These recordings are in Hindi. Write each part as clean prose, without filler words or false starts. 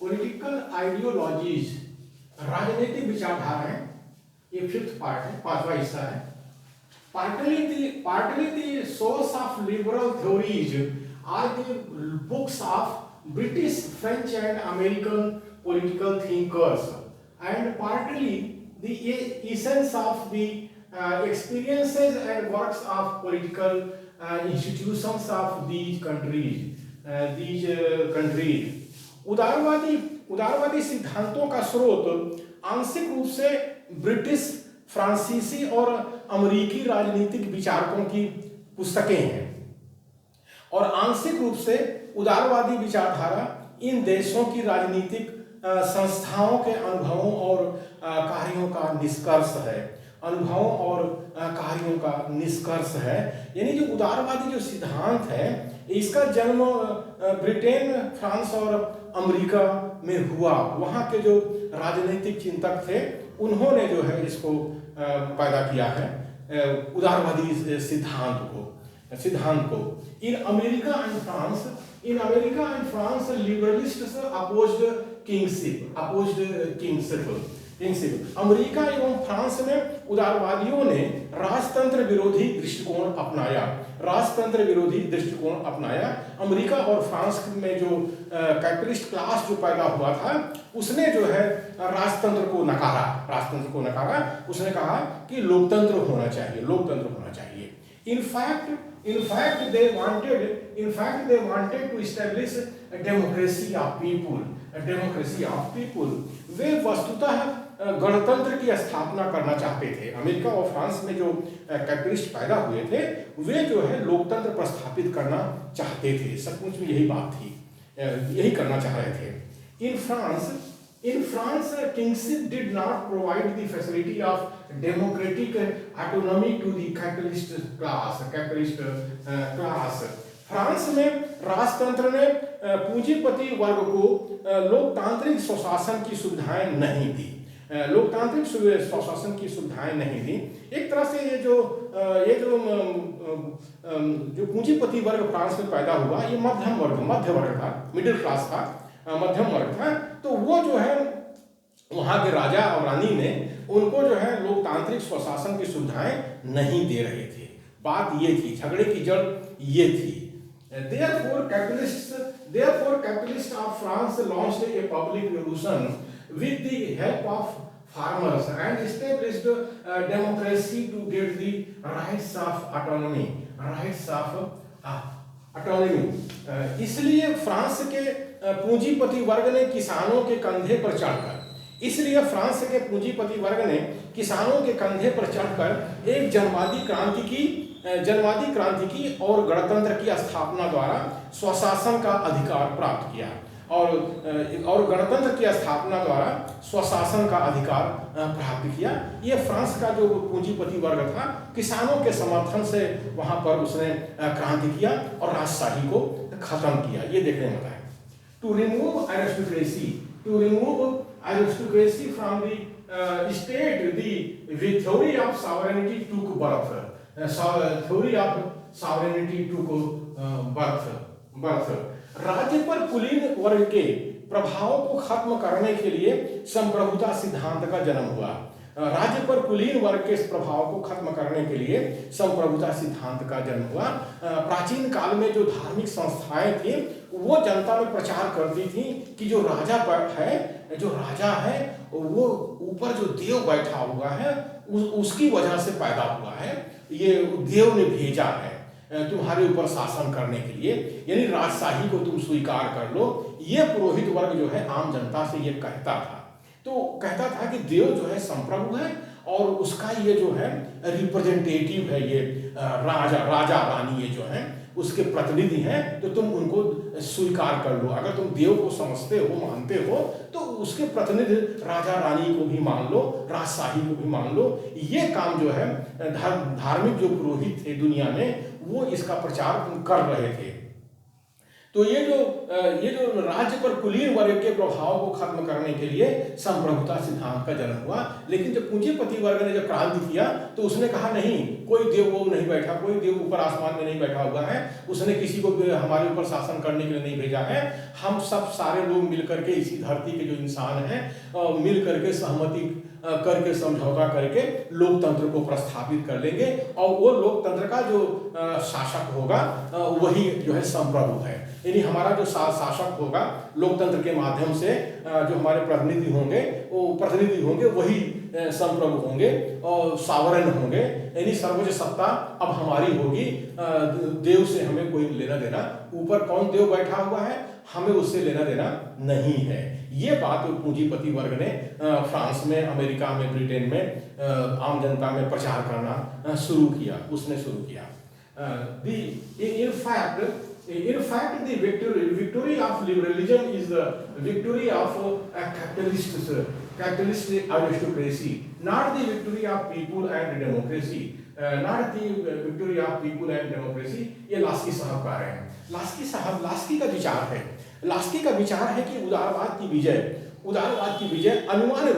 पॉलिटिकल आइडियोलॉजीज, राजनीतिक विचारधाराएं, ये फिफ्थ पार्ट है, पांचवा हिस्सा है। Partly the source of liberal theories are the books of British, French and American political thinkers, and partly the essence of the experiences and works of political institutions of these countries. उदारवादी सिद्धांतों का स्रोत आंशिक रूप से ब्रिटिश, फ्रांसीसी और अमेरिकी राजनीतिक विचारकों की पुस्तकें हैं और आंशिक रूप से उदारवादी विचारधारा इन देशों की राजनीतिक संस्थाओं के अनुभवों और कार्यों का निष्कर्ष है। अनुभवों और कार्यों का निष्कर्ष है। यानी जो उदारवादी जो सिद्धांत है इसका जन्म ब्रिटेन, फ्रांस और अमेरिका में हुआ। वहाँ के जो राजनीतिक चिंतक थे उन्होंने जो है इसको पैदा किया है, उदारवादी सिद्धांत को। In America and France liberalists opposed kingship. America एवं फ्रांस में उदारवादियों ने राजतंत्र विरोधी दृष्टिकोण अपनाया। अमेरिका और फ्रांस में जो कैपिटलिस्ट क्लास जो पैदा हुआ था उसने जो है राजतंत्र को नकारा। उसने कहा कि लोकतंत्र होना चाहिए। In fact, they wanted to establish a democracy of people. वे वस्तुतः गणतंत्र की स्थापना करना चाहते थे। अमेरिका और फ्रांस में जो कैपिटलिस्ट पैदा हुए थे वे जो है लोकतंत्र प्रस्थापित करना चाहते थे। सचमुच में यही बात थी, यही करना चाह रहे थे। In France, kingship did not provide the facility of democratic autonomy to the capitalist class. France में राजतंत्र ने पूंजीपति वर्ग को लोकतांत्रिक स्वशासन की सुविधाएं नहीं दी। एक तरह से ये जो पूंजीपति वर्ग फ्रांस में पैदा हुआ ये मध्य वर्ग था, मिडिल क्लास था, मध्यम वर्ग था। तो वो जो है वहाँ के राजा और रानी ने उनको जो है लोकतांत्रिक स्वशासन की सुविधाएं नहीं दे रहे थे। बात ये थी, झगड़े की जड़ ये थी। Therefore, capitalists of France launched a public revolution with the help of farmers and established democracy to get the rights of autonomy. इसलिए फ्रांस के पूंजीपति वर्ग ने किसानों के कंधे पर चढ़कर एक जनवादी क्रांति की और गणतंत्र की स्थापना द्वारा स्वशासन का अधिकार प्राप्त किया और गणतंत्र की स्थापना द्वारा स्वशासन का अधिकार प्राप्त किया। ये फ्रांस का जो पूंजीपति वर्ग था किसानों के समर्थन से वहां पर उसने क्रांति किया और राजशाही को खत्म किया। ये देखने में आता है। To remove aristocracy from the state, the theory of sovereignty took birth. राज्य पर कुलीन वर्ग के प्रभाव को खत्म करने के लिए संप्रभुता सिद्धांत का जन्म हुआ। राज्य पर कुलीन वर्ग के प्रभाव को खत्म करने के लिए संप्रभुता सिद्धांत का जन्म हुआ। प्राचीन काल में जो धार्मिक संस्थाएं थी वो जनता में प्रचार करती थी कि जो राजा है वो ऊपर जो देव बैठा हुआ है उसकी वजह से पैदा हुआ है, ये देव ने भेजा है तुम्हारे ऊपर शासन करने के लिए, यानी राजशाही को तुम स्वीकार कर लो। ये पुरोहित वर्ग जो है आम जनता से ये कहता था कि देव जो है संप्रभु है और उसका ये जो है रिप्रेजेंटेटिव है, ये राजा रानी ये जो है उसके प्रतिनिधि हैं, तो तुम उनको स्वीकार कर लो। अगर तुम देव को समझते हो, मानते हो, तो उसके प्रतिनिधि राजा रानी को भी मान लो, राजशाही को भी मान लो। ये काम जो है धार्मिक जो पुरोहित थे दुनिया में वो इसका प्रचार कर रहे थे। तो ये जो राज्य पर कुलीन वर्ग के प्रभाव को खत्म करने के लिए संप्रभुता सिद्धांत का जन्म हुआ। लेकिन जब पूंजीपति वर्ग ने जब क्रांति किया तो उसने कहा नहीं, कोई देव वो नहीं बैठा, कोई देव ऊपर आसमान में नहीं बैठा हुआ है, उसने किसी को हमारे ऊपर शासन करने के लिए नहीं भेजा है। हम सब सारे लोग मिलकर के, इसी धरती के जो इंसान हैं, मिल करके सहमति करके, समझौता करके लोकतंत्र को प्रस्थापित कर लेंगे और वो लोकतंत्र का जो शासक होगा वही जो है संप्रभु है। यानी हमारा जो शासक होगा लोकतंत्र के माध्यम से, जो हमारे प्रतिनिधि होंगे वही संप्रभु होंगे और सावरन होंगे। यानी सर्वोच्च सत्ता अब हमारी होगी। देव से हमें कोई लेना देना, ऊपर कौन देव बैठा हुआ है हमें उससे लेना देना नहीं है। ये बात पूंजीपति वर्ग ने फ्रांस में, अमेरिका में, ब्रिटेन में आम जनता में प्रचार करना शुरू किया, उसने शुरू किया। In fact, the victory of liberalism is the victory of a capitalist aristocracy, not the victory of people and democracy. Not the victory of people and democracy. ये लास्की साहब कह रहे हैं। लास्की का विचार है कि उदारवाद की विजय अनिवार्य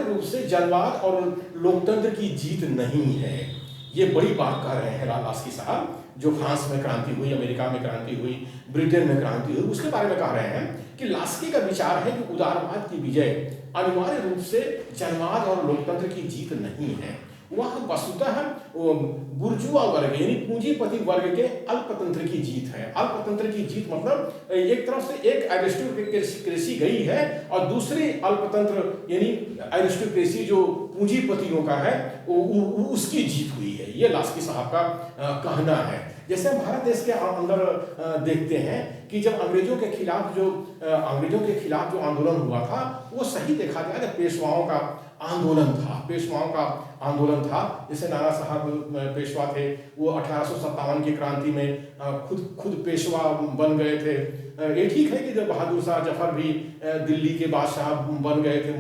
रूप से जनवाद और लोकतंत्र की जीत नहीं है। ये बड़ी बात कह रहे हैं लास्की साहब, जो फ्रांस में क्रांति हुई, अमेरिका में क्रांति हुई, ब्रिटेन में क्रांति हुई, उसके बारे में कह रहे हैं कि लास्की का विचार है कि उदारवाद की विजय अनिवार्य रूप से जनवाद और लोकतंत्र की जीत नहीं है। वह वस्तुतः बुर्जुआ वर्ग यानी पूंजीपति वर्ग के अल्पतंत्र की जीत है। अल्पतंत्र की जीत मतलब एक तरफ से एक एरिस्टोक्रेसी गई है और दूसरी अल्पतंत्र यानी एरिस्टोक्रेसी जो पूंजीपतियों का है उसकी जीत हुई है। ये लास्की साहब का कहना है। जैसे हम भारत देश के अंदर देखते हैं कि जब अंग्रेजों के खिलाफ जो आंदोलन हुआ था, वो सही देखा जाए तो पेशवाओं का आंदोलन था। जैसे नाना साहब पेशवा थे, वो 1857 की क्रांति में खुद पेशवा बन गए थे। ये ठीक है कि जब बहादुर शाह जफर भी दिल्ली के बादशाह बन गए थे,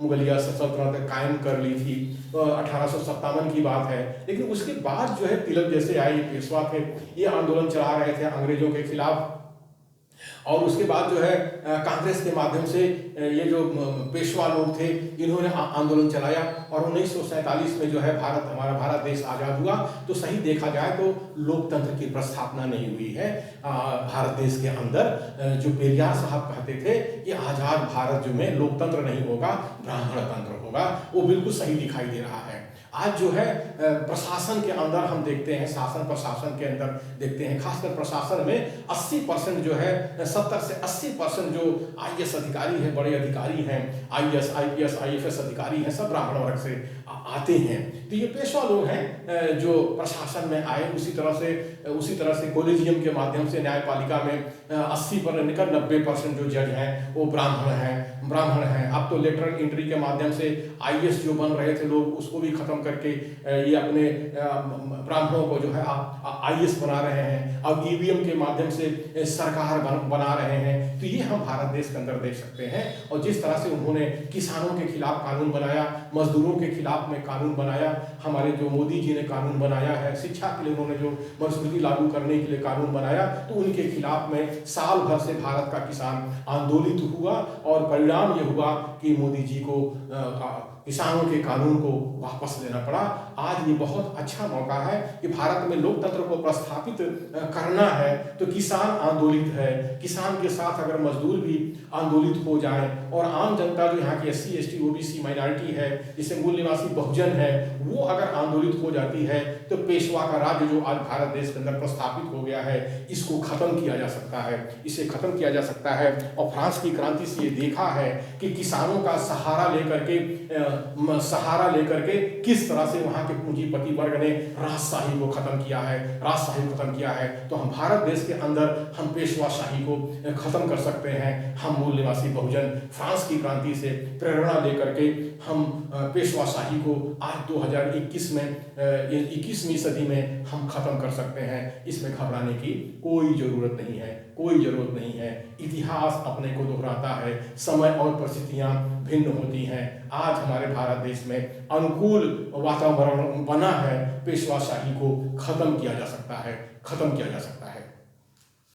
मुगलिया सल्तनत कायम कर ली थी, 1857 की बात है। लेकिन उसके बाद जो है तिलक जैसे आए पेशवा थे, ये आंदोलन चला रहे थे अंग्रेजों के खिलाफ। और उसके बाद जो है कांग्रेस के माध्यम से ये जो पेशवा लोग थे इन्होंने आंदोलन चलाया और 1947 में जो है हमारा भारत देश आज़ाद हुआ। तो सही देखा जाए तो लोकतंत्र की प्रस्थापना नहीं हुई है भारत देश के अंदर। जो पेरियार साहब कहते थे कि आज़ाद भारत जो में लोकतंत्र नहीं होगा, ब्राह्मण तंत्र होगा, वो बिल्कुल सही दिखाई दे रहा है। आज जो है प्रशासन के अंदर हम देखते हैं, शासन प्रशासन के अंदर देखते हैं, खासकर प्रशासन में 80% जो है 70 से 80% जो IAS अधिकारी हैं, बड़े अधिकारी हैं, IAS, IPS, IFS अधिकारी हैं, सब ब्राह्मण वर्ग से आते हैं। तो ये पेशवा लोग हैं जो प्रशासन में आए। उसी तरह से कॉलेजियम के माध्यम से न्यायपालिका में 80% जो जज हैं वो ब्राह्मण हैं। अब तो लेटरल एंट्री के माध्यम से IAS जो बन रहे थे लोग, उसको भी खत्म करके ये अपने ब्राह्मणों को जो है IAS बना रहे हैं। अब EVM के माध्यम से सरकार बना रहे हैं। तो ये हम भारत देश के अंदर देख सकते हैं। और जिस तरह से उन्होंने किसानों के खिलाफ कानून बनाया, मजदूरों के खिलाफ में कानून बनाया, हमारे जो मोदी जी ने कानून बनाया है, शिक्षा के लिए उन्होंने जो मनुस्मृति लागू करने के लिए कानून बनाया, तो उनके खिलाफ में साल भर से भारत का किसान आंदोलित हुआ और परिणाम ये हुआ कि मोदी जी को किसानों के कानून को वापस लेना पड़ा। आज ये बहुत अच्छा मौका है कि भारत में लोकतंत्र को प्रस्थापित करना है तो किसान आंदोलित है। किसान के साथ अगर मजदूर भी आंदोलित हो जाए और आम जनता जो यहाँ की SC, ST, OBC माइनॉरिटी है, जिसे मूल निवासी बहुजन है, वो अगर आंदोलित हो जाती है तो पेशवा का राज्य जो आज भारत देश के अंदर प्रस्थापित हो गया है, इसको खत्म किया जा सकता है, इसे खत्म किया जा सकता है। और फ्रांस की क्रांति से ये देखा है कि किसानों का सहारा लेकर के किस तरह से वहाँ के पूंजीपति वर्ग ने राजशाही को खत्म किया है। तो हम भारत देश के अंदर हम पेशवाशाही को खत्म कर सकते हैं। हम मूल निवासी बहुजन फ्रांस की क्रांति से प्रेरणा लेकर के हम पेशवाशाही को आज 2021 में 21वीं सदी में हम खत्म कर सकते हैं। इसमें घबराने की कोई जरूरत नहीं है। इतिहास अपने को दोहराता है, समय और परिस्थितियां भिन्न होती हैं। आज हमारे भारत देश में अनुकूल वातावरण बना है, पेशवाशाही को खत्म किया जा सकता है।